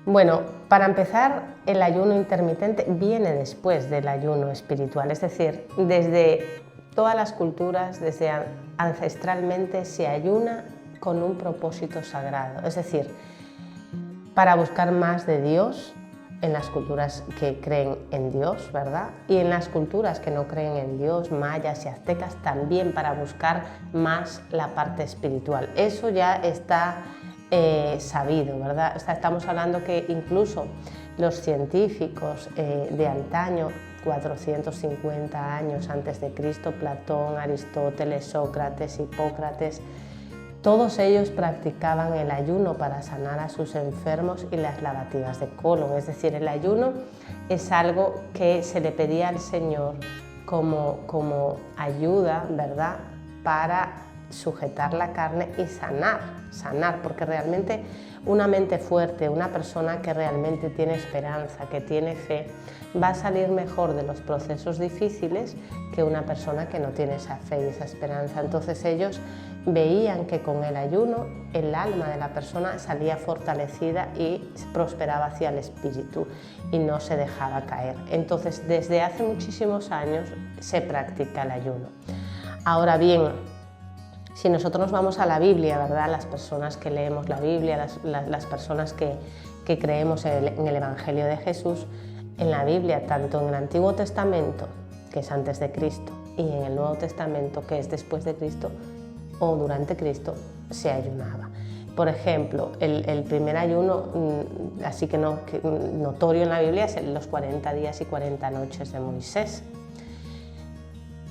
Bueno, para empezar, el ayuno intermitente viene después del ayuno espiritual, es decir, desde todas las culturas, desde ancestralmente se ayuna con un propósito sagrado, es decir, para buscar más de Dios en las culturas que creen en Dios, ¿verdad? Y en las culturas que no creen en Dios, mayas y aztecas, también para buscar más la parte espiritual. Eso ya está sabido, ¿verdad? Estamos hablando que incluso los científicos de antaño, 450 años antes de Cristo, Platón, Aristóteles, Sócrates, Hipócrates, todos ellos practicaban el ayuno para sanar a sus enfermos y las lavativas de colon. Es decir, el ayuno es algo que se le pedía al Señor como ayuda, ¿verdad?, para sujetar la carne y sanar, porque realmente una mente fuerte, una persona que realmente tiene esperanza, que tiene fe, va a salir mejor de los procesos difíciles que una persona que no tiene esa fe y esa esperanza. Entonces ellos veían que con el ayuno el alma de la persona salía fortalecida y prosperaba hacia el espíritu y no se dejaba caer. Entonces desde hace muchísimos años se practica el ayuno. Ahora bien, si nosotros nos vamos a la Biblia, ¿verdad?, las personas que leemos la Biblia, las personas que creemos en el Evangelio de Jesús, en la Biblia, tanto en el Antiguo Testamento, que es antes de Cristo, y en el Nuevo Testamento, que es después de Cristo o durante Cristo, se ayunaba. Por ejemplo, el primer ayuno, así que notorio en la Biblia, es los 40 días y 40 noches de Moisés.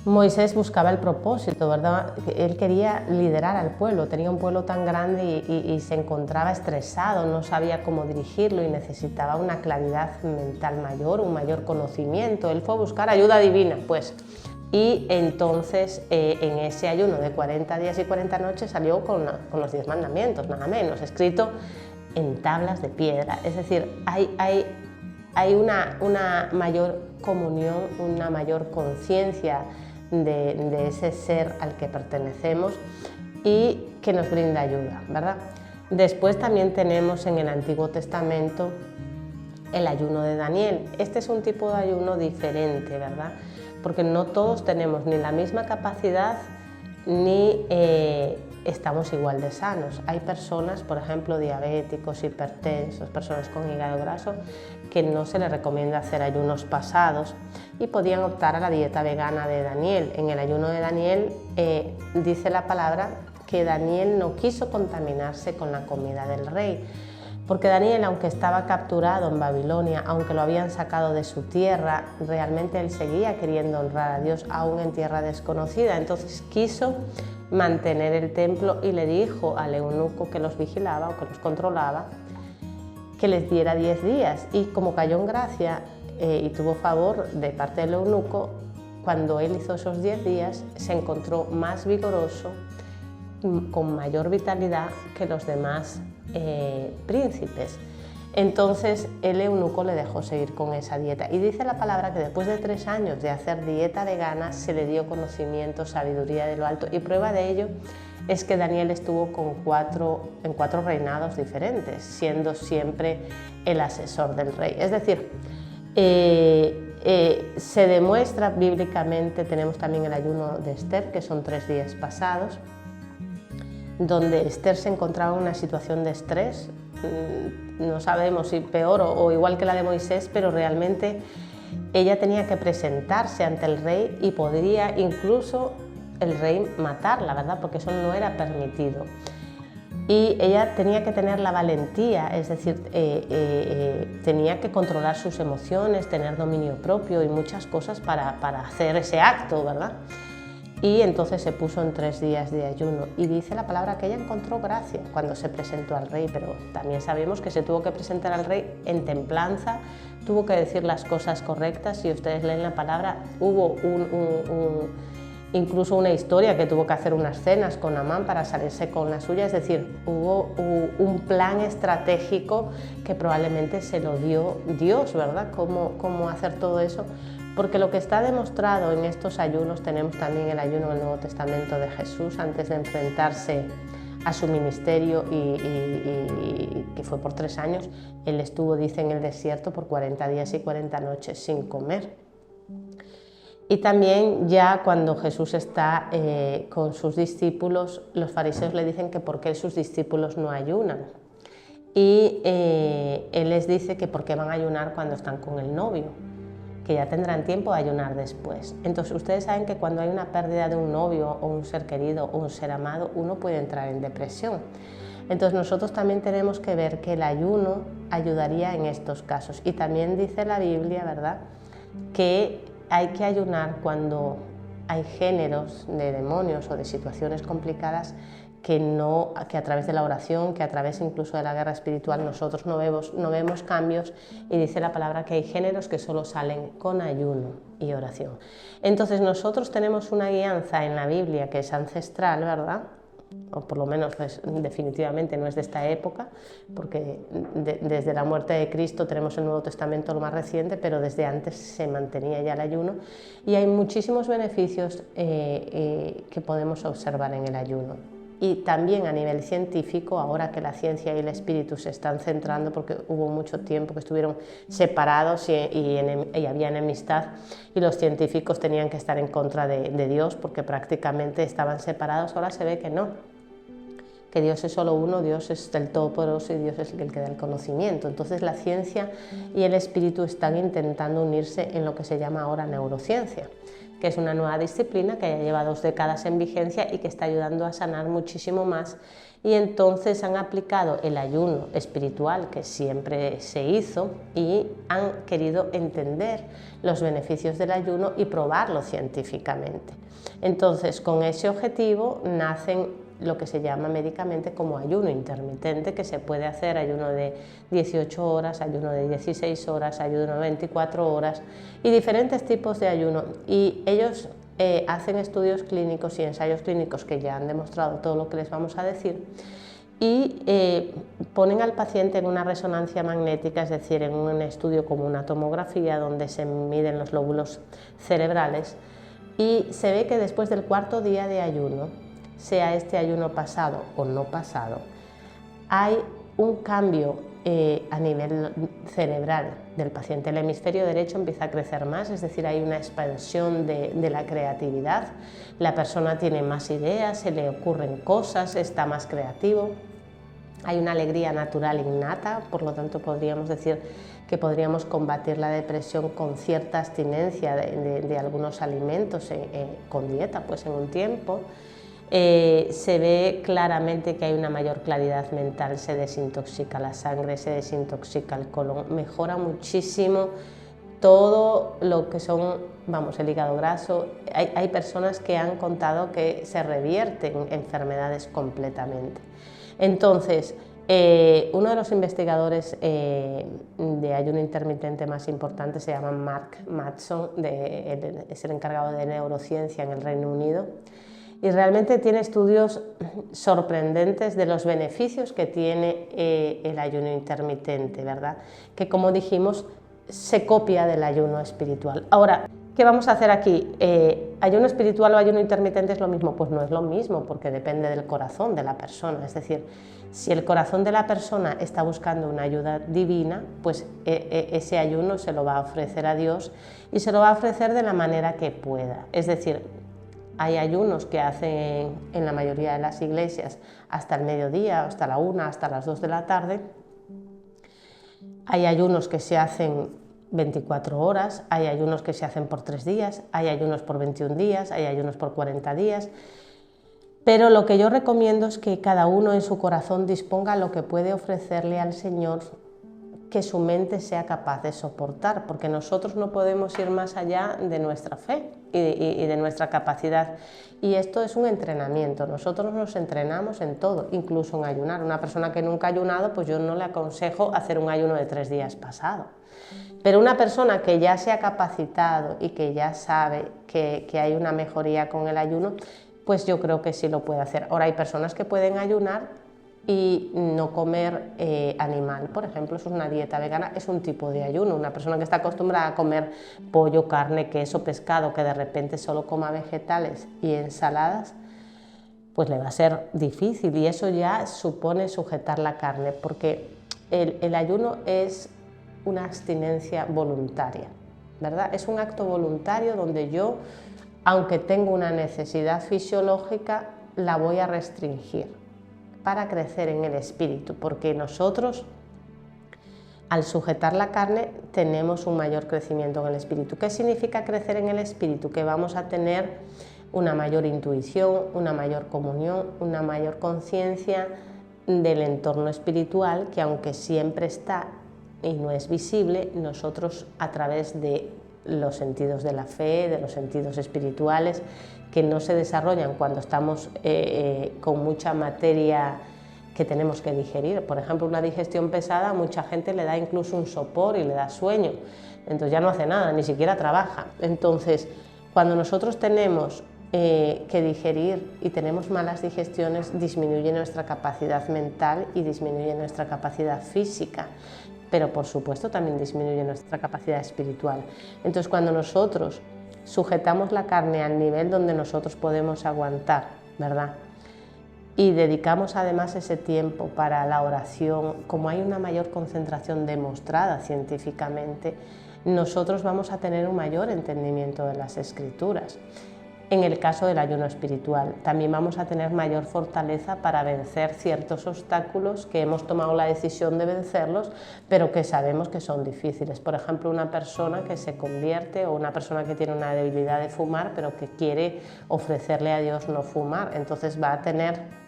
Moisés buscaba el propósito, ¿verdad? Él quería liderar al pueblo, tenía un pueblo tan grande y se encontraba estresado, no sabía cómo dirigirlo y necesitaba una claridad mental mayor, un mayor conocimiento. Él fue a buscar ayuda divina, pues. Y entonces en ese ayuno de 40 días y 40 noches salió con los 10 mandamientos, nada menos, escrito en tablas de piedra. Es decir, hay una mayor comunión, una mayor conciencia de ese ser al que pertenecemos y que nos brinda ayuda, ¿verdad? Después también tenemos en el Antiguo Testamento el ayuno de Daniel. Este es un tipo de ayuno diferente, ¿verdad?, porque no todos tenemos ni la misma capacidad ni estamos igual de sanos. Hay personas, por ejemplo, diabéticos, hipertensos, personas con hígado graso, que no se les recomienda hacer ayunos pasados y podían optar a la dieta vegana de Daniel. En el ayuno de Daniel dice la palabra que Daniel no quiso contaminarse con la comida del rey, porque Daniel, aunque estaba capturado en Babilonia, aunque lo habían sacado de su tierra, realmente él seguía queriendo honrar a Dios aún en tierra desconocida. Entonces quiso mantener el templo y le dijo al eunuco que los vigilaba o que los controlaba que les diera 10 días. Y como cayó en gracia y tuvo favor de parte del eunuco, cuando él hizo esos 10 días se encontró más vigoroso, con mayor vitalidad que los demás príncipes. Entonces el eunuco le dejó seguir con esa dieta y dice la palabra que después de 3 años de hacer dieta vegana se le dio conocimiento, sabiduría de lo alto, y prueba de ello es que Daniel estuvo en 4 reinados diferentes, siendo siempre el asesor del rey. Es decir, se demuestra bíblicamente. Tenemos también el ayuno de Esther, que son 3 días pasados, donde Esther se encontraba en una situación de estrés, no sabemos si peor o igual que la de Moisés, pero realmente ella tenía que presentarse ante el rey y podría incluso el rey matarla, ¿verdad?, porque eso no era permitido. Y ella tenía que tener la valentía, es decir, tenía que controlar sus emociones, tener dominio propio y muchas cosas para hacer ese acto, ¿verdad? Y entonces se puso en 3 días de ayuno y dice la palabra que ella encontró gracia cuando se presentó al rey, pero también sabemos que se tuvo que presentar al rey en templanza, tuvo que decir las cosas correctas. Si ustedes leen la palabra, hubo incluso una historia que tuvo que hacer unas cenas con Amán para salirse con la suya, es decir, hubo un plan estratégico que probablemente se lo dio Dios, ¿verdad?, cómo hacer todo eso. Porque lo que está demostrado en estos ayunos, tenemos también el ayuno del Nuevo Testamento de Jesús antes de enfrentarse a su ministerio y que fue por 3 años, él estuvo, dice, en el desierto por 40 días y 40 noches sin comer. Y también ya cuando Jesús está con sus discípulos, los fariseos le dicen que por qué sus discípulos no ayunan. Y él les dice que por qué van a ayunar cuando están con el novio, que ya tendrán tiempo de ayunar después. Entonces ustedes saben que cuando hay una pérdida de un novio o un ser querido o un ser amado, uno puede entrar en depresión. Entonces nosotros también tenemos que ver que el ayuno ayudaría en estos casos. Y también dice la Biblia, ¿verdad?, que hay que ayunar cuando hay géneros de demonios o de situaciones complicadas que a través de la oración, que a través incluso de la guerra espiritual nosotros no vemos cambios, y dice la palabra que hay géneros que solo salen con ayuno y oración. Entonces nosotros tenemos una guianza en la Biblia que es ancestral, ¿verdad?, o por lo menos pues, definitivamente no es de esta época, porque desde la muerte de Cristo tenemos el Nuevo Testamento lo más reciente, pero desde antes se mantenía ya el ayuno, y hay muchísimos beneficios que podemos observar en el ayuno. Y también a nivel científico, ahora que la ciencia y el espíritu se están centrando, porque hubo mucho tiempo que estuvieron separados y había enemistad, y los científicos tenían que estar en contra de Dios porque prácticamente estaban separados. Ahora se ve que no, que Dios es solo uno, Dios es el Todopoderoso y Dios es el que da el conocimiento. Entonces la ciencia y el espíritu están intentando unirse en lo que se llama ahora neurociencia, que es una nueva disciplina que ya lleva 2 décadas en vigencia y que está ayudando a sanar muchísimo más. Y entonces han aplicado el ayuno espiritual que siempre se hizo y han querido entender los beneficios del ayuno y probarlo científicamente. Entonces, con ese objetivo nacen lo que se llama médicamente como ayuno intermitente, que se puede hacer ayuno de 18 horas, ayuno de 16 horas, ayuno de 24 horas y diferentes tipos de ayuno. Y ellos hacen estudios clínicos y ensayos clínicos que ya han demostrado todo lo que les vamos a decir, y ponen al paciente en una resonancia magnética, es decir, en un estudio como una tomografía donde se miden los lóbulos cerebrales, y se ve que después del 4.º día de ayuno, sea este ayuno pasado o no pasado, hay un cambio a nivel cerebral del paciente. El hemisferio derecho empieza a crecer más, es decir, hay una expansión de la creatividad, la persona tiene más ideas, se le ocurren cosas, está más creativo, hay una alegría natural innata, por lo tanto podríamos decir que podríamos combatir la depresión con cierta abstinencia de algunos alimentos con dieta, pues en un tiempo. Se ve claramente que hay una mayor claridad mental, se desintoxica la sangre, se desintoxica el colon, mejora muchísimo todo lo que son, el hígado graso. Hay personas que han contado que se revierten enfermedades completamente. Entonces, uno de los investigadores de ayuno intermitente más importantes se llama Mark Mattson, es el encargado de neurociencia en el Reino Unido, y realmente tiene estudios sorprendentes de los beneficios que tiene el ayuno intermitente, ¿verdad? Que, como dijimos, se copia del ayuno espiritual. Ahora, ¿qué vamos a hacer aquí? ¿Ayuno espiritual o ayuno intermitente es lo mismo? Pues no es lo mismo, porque depende del corazón de la persona. Es decir, si el corazón de la persona está buscando una ayuda divina, pues ese ayuno se lo va a ofrecer a Dios y se lo va a ofrecer de la manera que pueda. Es decir, hay ayunos que hacen en la mayoría de las iglesias hasta el mediodía, hasta la 1, hasta las 2 de la tarde. Hay ayunos que se hacen 24 horas, hay ayunos que se hacen por 3 días, hay ayunos por 21 días, hay ayunos por 40 días. Pero lo que yo recomiendo es que cada uno en su corazón disponga lo que puede ofrecerle al Señor, que su mente sea capaz de soportar, porque nosotros no podemos ir más allá de nuestra fe y de nuestra capacidad. Y esto es un entrenamiento, nosotros nos entrenamos en todo, incluso en ayunar. Una persona que nunca ha ayunado, pues yo no le aconsejo hacer un ayuno de 3 días pasado. Pero una persona que ya se ha capacitado y que ya sabe que hay una mejoría con el ayuno, pues yo creo que sí lo puede hacer. Ahora, hay personas que pueden ayunar y no comer animal, por ejemplo, eso es una dieta vegana, es un tipo de ayuno. Una persona que está acostumbrada a comer pollo, carne, queso, pescado, que de repente solo coma vegetales y ensaladas, pues le va a ser difícil, y eso ya supone sujetar la carne, porque el ayuno es una abstinencia voluntaria, ¿verdad? Es un acto voluntario donde yo, aunque tengo una necesidad fisiológica, la voy a restringir para crecer en el espíritu, porque nosotros, al sujetar la carne, tenemos un mayor crecimiento en el espíritu. ¿Qué significa crecer en el espíritu? Que vamos a tener una mayor intuición, una mayor comunión, una mayor conciencia del entorno espiritual, que aunque siempre está y no es visible, nosotros a través de los sentidos de la fe, de los sentidos espirituales, que no se desarrollan cuando estamos con mucha materia que tenemos que digerir. Por ejemplo, una digestión pesada a mucha gente le da incluso un sopor y le da sueño, entonces ya no hace nada, ni siquiera trabaja. Entonces, cuando nosotros tenemos que digerir y tenemos malas digestiones, disminuye nuestra capacidad mental y disminuye nuestra capacidad física, pero por supuesto también disminuye nuestra capacidad espiritual. Entonces, cuando nosotros sujetamos la carne al nivel donde nosotros podemos aguantar, ¿verdad?, y dedicamos además ese tiempo para la oración, como hay una mayor concentración demostrada científicamente, nosotros vamos a tener un mayor entendimiento de las Escrituras. En el caso del ayuno espiritual, también vamos a tener mayor fortaleza para vencer ciertos obstáculos que hemos tomado la decisión de vencerlos, pero que sabemos que son difíciles. Por ejemplo, una persona que se convierte, o una persona que tiene una debilidad de fumar, pero que quiere ofrecerle a Dios no fumar, entonces va a tener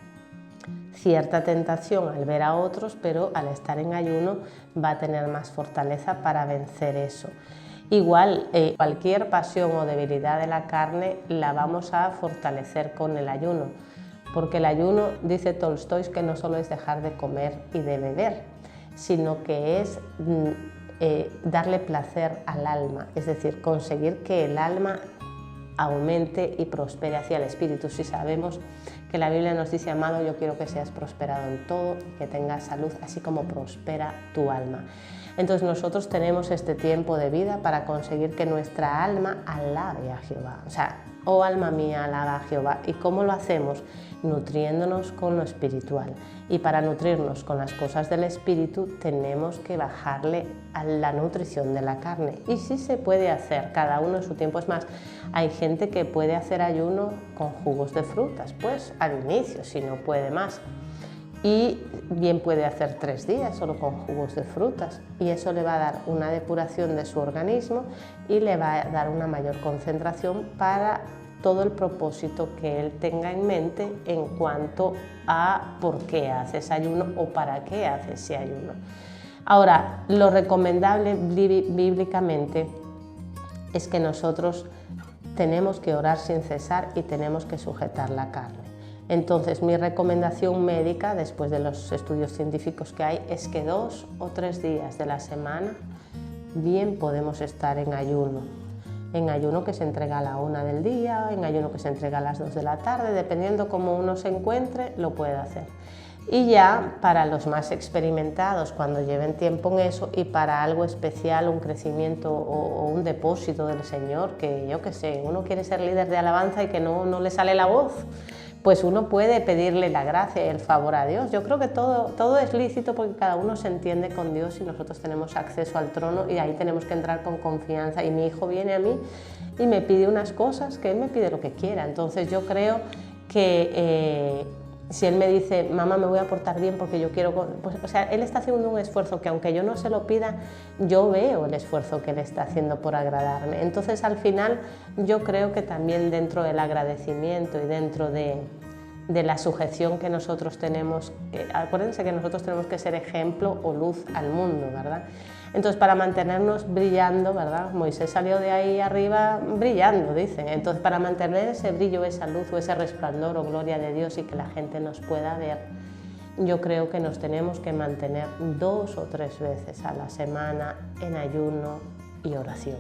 cierta tentación al ver a otros, pero al estar en ayuno va a tener más fortaleza para vencer eso. Igual, cualquier pasión o debilidad de la carne la vamos a fortalecer con el ayuno, porque el ayuno, dice Tolstói, que no solo es dejar de comer y de beber, sino que es darle placer al alma, es decir, conseguir que el alma aumente y prospere hacia el espíritu. Si sabemos que la Biblia nos dice: amado, yo quiero que seas prosperado en todo y que tengas salud, así como prospera tu alma. Entonces nosotros tenemos este tiempo de vida para conseguir que nuestra alma alabe a Jehová. O sea, oh alma mía, alaba a Jehová. ¿Y cómo lo hacemos? Nutriéndonos con lo espiritual. Y para nutrirnos con las cosas del espíritu tenemos que bajarle a la nutrición de la carne. Y sí se puede hacer, cada uno en su tiempo. Es más, hay gente que puede hacer ayuno con jugos de frutas, pues al inicio, si no puede más. Y bien puede hacer 3 días solo con jugos de frutas, y eso le va a dar una depuración de su organismo y le va a dar una mayor concentración para todo el propósito que él tenga en mente en cuanto a por qué hace ese ayuno o para qué hace ese ayuno. Ahora, lo recomendable bíblicamente es que nosotros tenemos que orar sin cesar y tenemos que sujetar la carne. Entonces, mi recomendación médica, después de los estudios científicos que hay, es que 2 o 3 días de la semana bien podemos estar en ayuno que se entrega a la 1 del día, en ayuno que se entrega a las 2 de la tarde, dependiendo cómo uno se encuentre, lo puede hacer. Y ya para los más experimentados, cuando lleven tiempo en eso, y para algo especial, un crecimiento o un depósito del Señor, que yo qué sé, uno quiere ser líder de alabanza y que no le sale la voz, pues uno puede pedirle la gracia y el favor a Dios. Yo creo que todo es lícito, porque cada uno se entiende con Dios y nosotros tenemos acceso al trono, y ahí tenemos que entrar con confianza. Y mi hijo viene a mí y me pide unas cosas, que él me pide lo que quiera. Entonces yo creo que si él me dice: mamá, me voy a portar bien porque yo quiero, pues, o sea, él está haciendo un esfuerzo que, aunque yo no se lo pida, yo veo el esfuerzo que él está haciendo por agradarme. Entonces, al final, yo creo que también dentro del agradecimiento y dentro de la sujeción que nosotros tenemos, acuérdense que nosotros tenemos que ser ejemplo o luz al mundo, ¿verdad? Entonces, para mantenernos brillando, ¿verdad? Moisés salió de ahí arriba brillando, dicen. Entonces, para mantener ese brillo, esa luz o ese resplandor o gloria de Dios, y que la gente nos pueda ver, yo creo que nos tenemos que mantener 2 o 3 veces a la semana en ayuno y oración.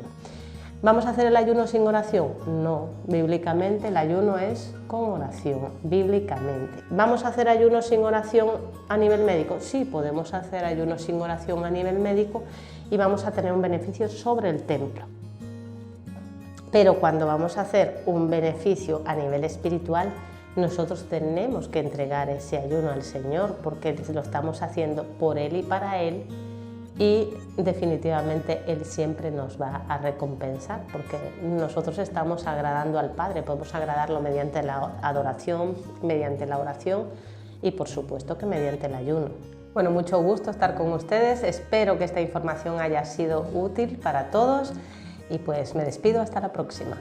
¿Vamos a hacer el ayuno sin oración? No, bíblicamente el ayuno es con oración, bíblicamente. ¿Vamos a hacer ayuno sin oración a nivel médico? Sí, podemos hacer ayuno sin oración a nivel médico y vamos a tener un beneficio sobre el templo. Pero cuando vamos a hacer un beneficio a nivel espiritual, nosotros tenemos que entregar ese ayuno al Señor porque lo estamos haciendo por Él y para Él, y definitivamente Él siempre nos va a recompensar porque nosotros estamos agradando al Padre. Podemos agradarlo mediante la adoración, mediante la oración y por supuesto que mediante el ayuno. Bueno, mucho gusto estar con ustedes, espero que esta información haya sido útil para todos y pues me despido hasta la próxima.